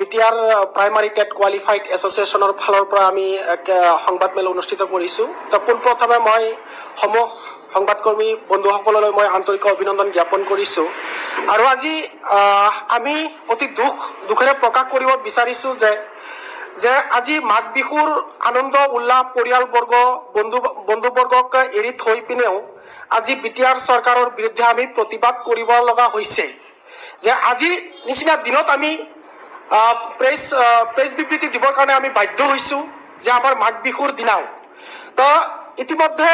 BTR primary TET qualified এছ'চিয়েশ্যনৰ ফালৰ পৰা আমি এক সংবাদমেল অনুষ্ঠিত কৰিছোঁ। তো পোনপ্ৰথমে মই সমূহ সংবাদকৰ্মী বন্ধুসকললৈ মই আন্তৰিক অভিনন্দন জ্ঞাপন কৰিছোঁ। আৰু আজি আমি অতি দুখেৰে প্ৰকাশ কৰিব বিচাৰিছোঁ যে আজি মাঘ বিহুৰ আনন্দ উল্লাস পৰিয়ালবৰ্গ বন্ধুবৰ্গক এৰি থৈ পিনেও আজি বিটিআৰ চৰকাৰৰ বিৰুদ্ধে আমি প্ৰতিবাদ কৰিব লগা হৈছে। যে আজিৰ নিচিনা দিনত আমি প্ৰেছ বিবৃতি দিবৰ কাৰণে আমি বাধ্য হৈছোঁ যে আমাৰ মাঘ বিহুৰ দিনাও। তো ইতিমধ্যে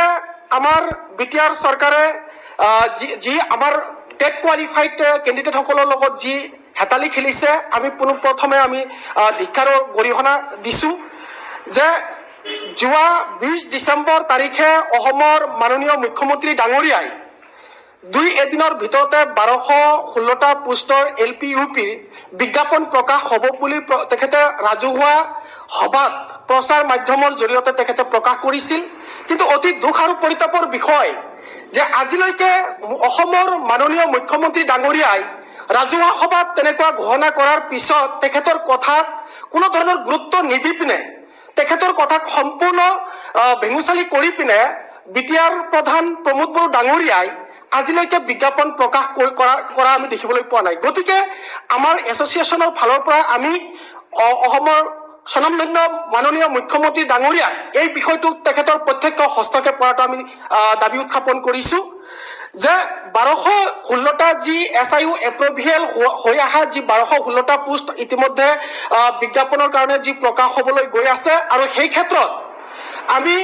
আমাৰ বিটিআৰ চৰকাৰে যি আমাৰ টেট কোৱালিফাইড কেণ্ডিডেটসকলৰ লগত যি হেতালি খেলিছে, আমি পোনপ্ৰথমে আমি ধিক্কাৰৰ গৰিহণা দিছোঁ যে যোৱা 20 ডিচেম্বৰ তাৰিখে অসমৰ মাননীয় মুখ্যমন্ত্ৰী ডাঙৰীয়াই 2 এদিনৰ ভিতৰতে 1216টা পোষ্টৰ LP UPৰ বিজ্ঞাপন প্ৰকাশ হ'ব বুলি তেখেতে ৰাজহুৱা সভাত প্ৰচাৰ মাধ্যমৰ জৰিয়তে তেখেতে প্ৰকাশ কৰিছিল। কিন্তু অতি দুখ আৰু পৰিতাপৰ বিষয় যে আজিলৈকে অসমৰ মাননীয় মুখ্যমন্ত্ৰী ডাঙৰীয়াই ৰাজহুৱা সভাত তেনেকুৱা ঘোষণা কৰাৰ পিছত তেখেতৰ কথাত কোনো ধৰণৰ গুৰুত্ব নিদি পিনে, তেখেতৰ কথাক সম্পূৰ্ণ ভেঙুচালি কৰি পিনে বিটিআৰ প্ৰধান প্ৰমোদ বড়ো ডাঙৰীয়াই আজিলৈকে বিজ্ঞাপন প্ৰকাশ কৰা আমি দেখিবলৈ পোৱা নাই। গতিকে আমাৰ এছ'চিয়েশ্যনৰ ফালৰ পৰা আমি অসমৰ স্বনামধন্য মাননীয় মুখ্যমন্ত্ৰী ডাঙৰীয়াক এই বিষয়টোক তেখেতৰ প্ৰত্যক্ষ হস্তক্ষেপ কৰাটো আমি দাবী উত্থাপন কৰিছোঁ যে 1216টা যি SIU এপ্ৰভিয়েল হৈ অহা যি 1216টা পোষ্ট ইতিমধ্যে বিজ্ঞাপনৰ কাৰণে যি প্ৰকাশ হ'বলৈ গৈ আছে, আৰু সেই ক্ষেত্ৰত আমি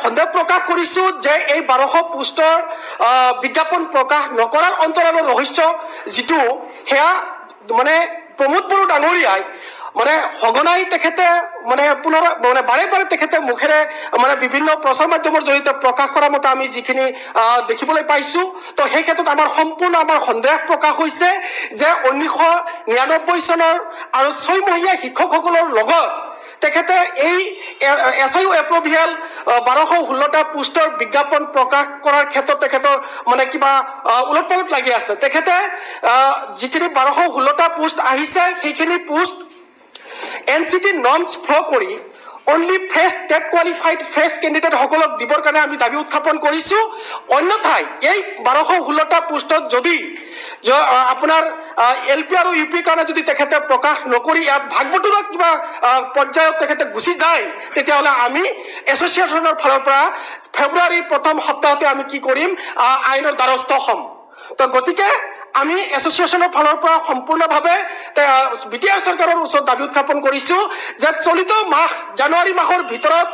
সন্দেহ প্ৰকাশ কৰিছোঁ যে এই 1200 পোষ্টৰ বিজ্ঞাপন প্ৰকাশ নকৰাৰ অন্তৰালৰ ৰহস্য যিটো, সেয়া প্ৰমোদ বড়ো ডাঙৰীয়াই সঘনাই তেখেতে বাৰে বাৰে তেখেতে মুখেৰে বিভিন্ন প্ৰচাৰ মাধ্যমৰ জৰিয়তে প্ৰকাশ কৰা মতে আমি যিখিনি দেখিবলৈ পাইছোঁ। তো সেই ক্ষেত্ৰত আমাৰ সম্পূৰ্ণ সন্দেহ প্ৰকাশ হৈছে যে 1999 চনৰ আৰু 6 মহীয়া শিক্ষকসকলৰ লগত তেখেতে এই SIU এপ্ৰভিয়েল 1216টা পোষ্টৰ বিজ্ঞাপন প্ৰকাশ কৰাৰ ক্ষেত্ৰত তেখেতৰ কিবা উলট-পালট লাগি আছে। তেখেতে যিখিনি 1216টা পোষ্ট আহিছে সেইখিনি পোষ্ট NCT নৰ্মছ ফ'ল' কৰি only fresh TET qualified fresh কেণ্ডিডেটসকলক দিবৰ কাৰণে আমি দাবী উত্থাপন কৰিছোঁ। অন্যথাই এই 1216টা পোষ্টত যদি আপোনাৰ LP আৰু UPৰ কাৰণে যদি তেখেতে প্ৰকাশ নকৰি ইয়াত ভাগ বতৰা কিবা পৰ্যায়ত তেখেতে গুচি যায়, তেতিয়াহ'লে আমি এছ'চিয়েশ্যনৰ ফালৰ পৰা ফেব্ৰুৱাৰীৰ প্ৰথম সপ্তাহতে আমি কি কৰিম, আইনৰ দ্বাৰস্থ হ'ম। তো গতিকে আমি এছ'চিয়েশ্যনৰ ফালৰ পৰা সম্পূৰ্ণভাৱে বিটিআৰ চৰকাৰৰ ওচৰত দাবী উত্থাপন কৰিছোঁ যে চলিত মাহ জানুৱাৰী মাহৰ ভিতৰত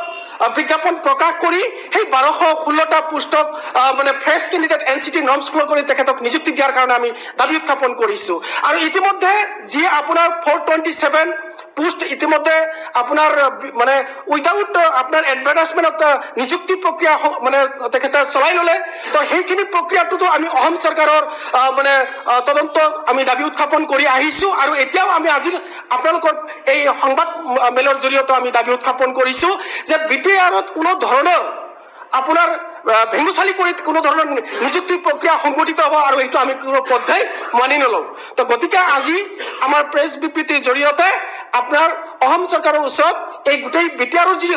বিজ্ঞাপন প্ৰকাশ কৰি সেই 1216টা পোষ্টক fresh candidate NCT norms follow' কৰি তেখেতক নিযুক্তি দিয়াৰ কাৰণে আমি দাবী উত্থাপন কৰিছোঁ। আৰু ইতিমধ্যে যি আপোনাৰ 427 পোষ্ট ইতিমধ্যে আপোনাৰ উইদাউট আপোনাৰ এডভাৰটাইজমেণ্টত নিযুক্তি প্ৰক্ৰিয়া তেখেতে চলাই ল'লে। তো সেইখিনি প্ৰক্ৰিয়াটোতো আমি অসম চৰকাৰৰ তদন্ত আমি দাবী উত্থাপন কৰি আহিছোঁ, আৰু এতিয়াও আমি আজি আপোনালোকৰ এই সংবাদ মেলৰ জৰিয়তে আমি দাবী উত্থাপন কৰিছোঁ যে বিটিআৰত কোনো ধৰণৰ আপোনাৰ ভেঙুচালি কৰি কোনো ধৰণৰ নিযুক্তি প্ৰক্ৰিয়া সংঘটিত হ'ব, আৰু এইটো আমি কোনো পৰ্যায় মানি নলওঁ। তো গতিকে আজি আমাৰ প্ৰেছ বিবৃতিৰ জৰিয়তে আপোনাৰ অসম চৰকাৰৰ ওচৰত এই গোটেই বিটিআৰৰ যি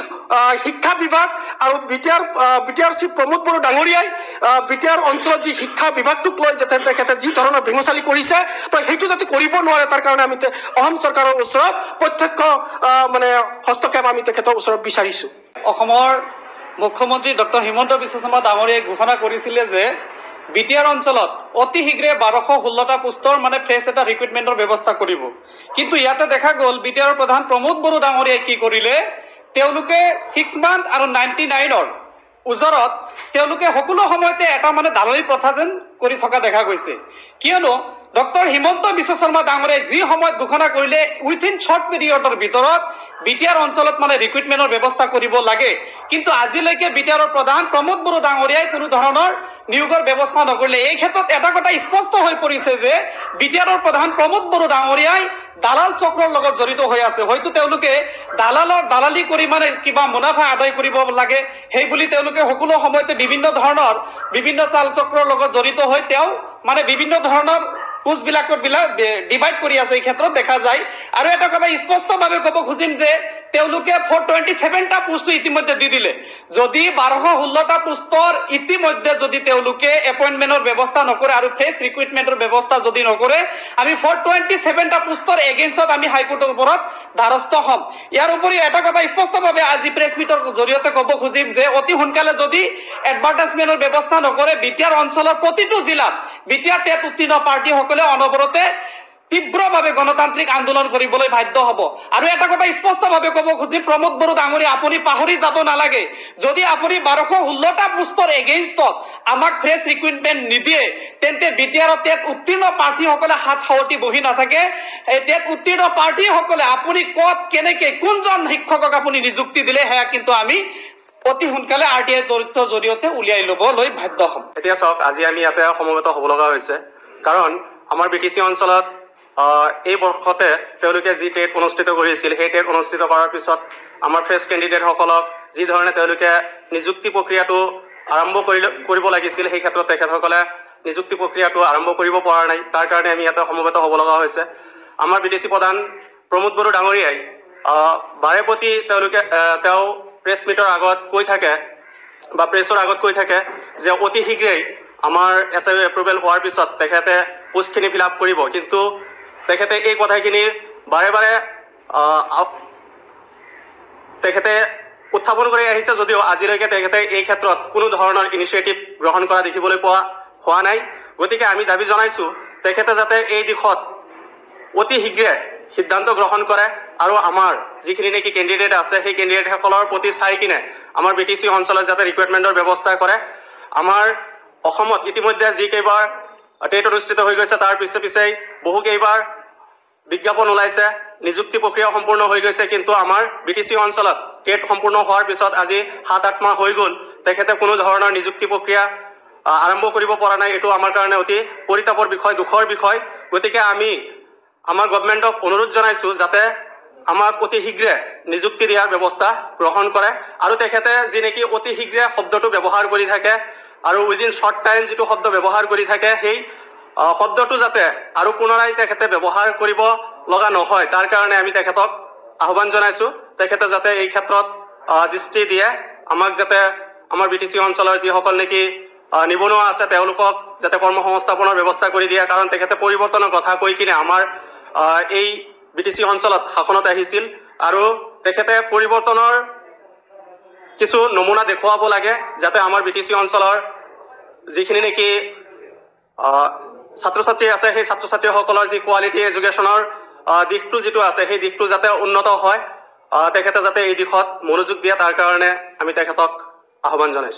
শিক্ষা বিভাগ আৰু বিটিআৰ শ্ৰী প্ৰমোদ বড়ো ডাঙৰীয়াই বিটিআৰ অঞ্চলত যি শিক্ষা বিভাগটোক লৈ যাতে তেখেতে যি ধৰণৰ ভেঙুচালি কৰিছে, তো সেইটো যাতে কৰিব নোৱাৰে তাৰ কাৰণে আমি অসম চৰকাৰৰ ওচৰত প্ৰত্যক্ষ হস্তক্ষেপ আমি তেখেতৰ ওচৰত বিচাৰিছোঁ। অসমৰ মুখ্যমন্ত্ৰী ডক্টৰ হিমন্ত বিশ্ব শৰ্মা ডাঙৰীয়াই ঘোষণা কৰিছিলে যে বিটিআৰ অঞ্চলত অতি শীঘ্ৰে 1216টা পোষ্টৰ ফ্ৰেছ এটা ৰিক্ৰুইটমেণ্টৰ ব্যৱস্থা কৰিব। কিন্তু ইয়াতে দেখা গ'ল বিটিআৰৰ প্ৰধান প্ৰমোদ বড়ো ডাঙৰীয়াই কি কৰিলে, তেওঁলোকে 6 মান্থ আৰু 99ৰ ওজৰত তেওঁলোকে সকলো সময়তে এটা দালালি প্ৰথা যেন কৰি থকা দেখা গৈছে। কিয়নো ডক্টৰ হিমন্ত বিশ্ব শৰ্মা ডাঙৰীয়াই যি সময়ত ঘোষণা কৰিলে উইথিন শ্বৰ্ট পিৰিয়ডৰ ভিতৰত বিটিআৰ অঞ্চলত ৰিক্ৰুইটমেণ্টৰ ব্যৱস্থা কৰিব লাগে, কিন্তু আজিলৈকে বিটিআৰৰ প্ৰধান প্ৰমোদ বড়ো ডাঙৰীয়াই কোনো ধৰণৰ নিয়োগৰ ব্যৱস্থা নকৰিলে। এই ক্ষেত্ৰত এটা কথা স্পষ্ট হৈ পৰিছে যে বিটিআৰৰ প্ৰধান প্ৰমোদ বড়ো ডাঙৰীয়াই দালাল চক্ৰৰ লগত জড়িত হৈ আছে। হয়তো তেওঁলোকে দালালি কৰি কিবা মুনাফা আদায় কৰিব লাগে সেই বুলি তেওঁলোকে সকলো সময়তে বিভিন্ন চাল চক্ৰৰ লগত জড়িত হৈ তেওঁ বিভিন্ন ধৰণৰ পোষ্টবিলাকত ডিভাইড কৰি আছে, এই ক্ষেত্ৰত দেখা যায়। আৰু এটা কথা স্পষ্টভাৱে ক'ব খুজিম যে তেওঁলোকে 427টা পোষ্ট ইতিমধ্যে দি দিলে। যদি 1216টা পোষ্টৰ ইতিমধ্যে যদি তেওঁলোকে এপইণ্টমেণ্টৰ ব্যৱস্থা নকৰে আৰু ফ্ৰেছ ৰিক্ৰুইটমেণ্টৰ ব্যৱস্থা যদি নকৰে, আমি 427টা পোষ্টৰ এগেইনষ্টত আমি হাইকোৰ্টৰ ওপৰত দ্বাৰস্থ হ'ম। ইয়াৰ উপৰিও এটা কথা স্পষ্টভাৱে আজি প্ৰেছ মিটৰ জৰিয়তে ক'ব খুজিম যে অতি সোনকালে যদি এডভাৰটাইজমেণ্টৰ ব্যৱস্থা নকৰে, বিটিআৰ অঞ্চলৰ প্ৰতিটো জিলাত বিটিআৰ টেট উত্তীৰ্ণ প্ৰাৰ্থীসকলে অনবৰতে তীব্ৰভাৱে গণতান্ত্ৰিক আন্দোলন কৰিবলৈ বাধ্য হ'ব। আৰু এটা কথা স্পষ্টভাৱে ক'ব খুজিম, প্ৰমোদ বড়ো ডাঙৰীয়া, আপুনি পাহৰি যাব নালাগে, যদি আপুনি 1216টা পোষ্টৰ এগেইনষ্টত আমাক ফ্ৰেছ ৰিক্ৰুইটমেণ্ট নিদিয়ে, তেন্তে বিটিআৰৰ টেট উত্তীৰ্ণ প্ৰাৰ্থীসকলে হাত সাৱটি বহি নাথাকে। এই টেট উত্তীৰ্ণ প্ৰাৰ্থীসকলে আপুনি ক'ত কেনেকে কোনজন শিক্ষকক আপুনি নিযুক্তি দিলে সেয়া কিন্তু আমি অতি সোনকালে RTI তথ্যৰ জৰিয়তে উলিয়াই ল'বলৈ বাধ্য হ'ম। এতিয়া চাওক, আজি আমি ইয়াতে সমবেত হ'ব লগা হৈছে কাৰণ আমাৰ BTC অঞ্চলত এই বৰ্ষতে তেওঁলোকে যি টেট অনুষ্ঠিত কৰিছিল, সেই টেট অনুষ্ঠিত কৰাৰ পিছত আমাৰ ফ্ৰেছ কেণ্ডিডেটসকলক যি ধৰণে তেওঁলোকে নিযুক্তি প্ৰক্ৰিয়াটো আৰম্ভ কৰিব লাগিছিল, সেই ক্ষেত্ৰত তেখেতসকলে নিযুক্তি প্ৰক্ৰিয়াটো আৰম্ভ কৰিব পৰা নাই। তাৰ কাৰণে আমি ইয়াতে সমবেত হ'ব লগা হৈছে। আমাৰ BTC প্ৰধান প্ৰমোদ বড়ো ডাঙৰীয়াই বাৰে প্ৰতি তেওঁ প্ৰেছ মিটৰ আগত কৈ থাকে বা প্ৰেছৰ আগত কৈ থাকে যে অতি শীঘ্ৰেই আমাৰ SIO এপ্ৰুভেল হোৱাৰ পিছত তেখেতে পোষ্টখিনি ফিল আপ কৰিব। কিন্তু তেখেতে এই কথাখিনি বাৰে বাৰে তেখেতে উত্থাপন কৰি আহিছে, যদিও আজিলৈকে তেখেতে এই ক্ষেত্ৰত কোনো ধৰণৰ ইনিচিয়েটিভ গ্ৰহণ কৰা দেখিবলৈ পোৱা হোৱা নাই। গতিকে আমি দাবী জনাইছোঁ তেখেতে যাতে এই দিশত অতি শীঘ্ৰে সিদ্ধান্ত গ্ৰহণ কৰে আৰু আমাৰ যিখিনি নেকি কেণ্ডিডেট আছে সেই কেণ্ডিডেটসকলৰ প্ৰতি চাই কিনে আমাৰ BTC অঞ্চলত যাতে ৰিক্ৰুইটমেণ্টৰ ব্যৱস্থা কৰে। আমাৰ অসমত ইতিমধ্যে যি কেইবাৰ টেট অনুষ্ঠিত হৈ গৈছে, তাৰ পিছে পিছেই বহু কেইবাৰ বিজ্ঞাপন ওলাইছে, নিযুক্তি প্ৰক্ৰিয়া সম্পূৰ্ণ হৈ গৈছে, কিন্তু আমাৰ BTC অঞ্চলত টেট সম্পূৰ্ণ হোৱাৰ পিছত আজি 7-8 মাহ হৈ গ'ল, তেখেতে কোনো ধৰণৰ নিযুক্তি প্ৰক্ৰিয়া আৰম্ভ কৰিব পৰা নাই। এইটো আমাৰ কাৰণে অতি পৰিতাপৰ বিষয়, দুখৰ বিষয়। গতিকে আমি আমাৰ গভৰ্ণমেণ্টক অনুৰোধ জনাইছোঁ যাতে আমাক অতি শীঘ্ৰে নিযুক্তি দিয়াৰ ব্যৱস্থা গ্ৰহণ কৰে। আৰু তেখেতে যি নেকি অতি শীঘ্ৰে শব্দটো ব্যৱহাৰ কৰি থাকে আৰু উইদিন শ্বৰ্ট টাইম যিটো শব্দ ব্যৱহাৰ কৰি থাকে, সেই শব্দটো যাতে আৰু পুনৰাই তেখেতে ব্যৱহাৰ কৰিব লগা নহয়, তাৰ কাৰণে আমি তেখেতক আহ্বান জনাইছোঁ তেখেতে যাতে এই ক্ষেত্ৰত দৃষ্টি দিয়ে। আমাক যাতে আমাৰ BTC অঞ্চলৰ যিসকল নেকি নিবনুৱা আছে তেওঁলোকক যাতে কৰ্মসংস্থাপনৰ ব্যৱস্থা কৰি দিয়ে, কাৰণ তেখেতে পৰিৱৰ্তনৰ কথা কৈ কিনে আমাৰ এই BTC অঞ্চলত শাসনত আহিছিল আৰু তেখেতে পৰিৱৰ্তনৰ কিছু নমুনা দেখুৱাব লাগে যাতে আমাৰ BTC অঞ্চলৰ যিখিনি নেকি ছাত্ৰ ছাত্ৰী আছে সেই ছাত্ৰ ছাত্ৰীসকলৰ যি কোৱালিটি এডুকেশ্যনৰ দিশটো যিটো আছে সেই দিশটো যাতে উন্নত হয়, তেখেতে যাতে এই দিশত মনোযোগ দিয়ে, তাৰ কাৰণে আমি তেখেতক আহ্বান জনাইছোঁ।